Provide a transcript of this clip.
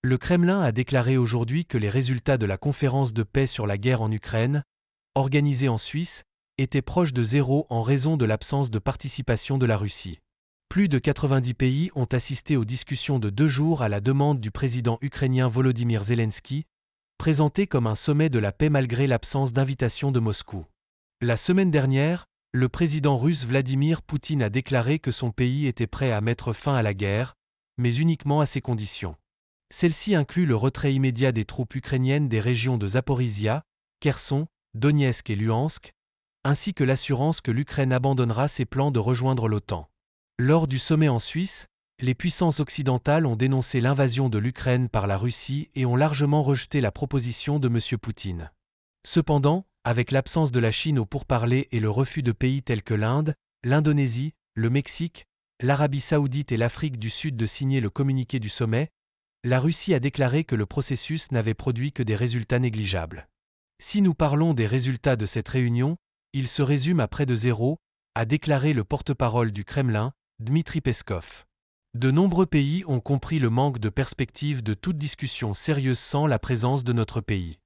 Le Kremlin a déclaré aujourd'hui que les résultats de la conférence de paix sur la guerre en Ukraine, organisée en Suisse, étaient proches de zéro en raison de l'absence de participation de la Russie. Plus de 90 pays ont assisté aux discussions de 2 jours à la demande du président ukrainien Volodymyr Zelensky, présenté comme un sommet de la paix malgré l'absence d'invitation de Moscou. La semaine dernière, le président russe Vladimir Poutine a déclaré que son pays était prêt à mettre fin à la guerre, mais uniquement à ces conditions. Celle-ci inclut le retrait immédiat des troupes ukrainiennes des régions de Zaporizhia, Kherson, Donetsk et Luhansk, ainsi que l'assurance que l'Ukraine abandonnera ses plans de rejoindre l'OTAN. Lors du sommet en Suisse, les puissances occidentales ont dénoncé l'invasion de l'Ukraine par la Russie et ont largement rejeté la proposition de M. Poutine. Cependant, avec l'absence de la Chine aux pourparlers et le refus de pays tels que l'Inde, l'Indonésie, le Mexique, l'Arabie saoudite et l'Afrique du Sud de signer le communiqué du sommet, la Russie a déclaré que le processus n'avait produit que des résultats négligeables. Si nous parlons des résultats de cette réunion, ils se résument à près de zéro, a déclaré le porte-parole du Kremlin, Dmitri Peskov. De nombreux pays ont compris le manque de perspective de toute discussion sérieuse sans la présence de notre pays.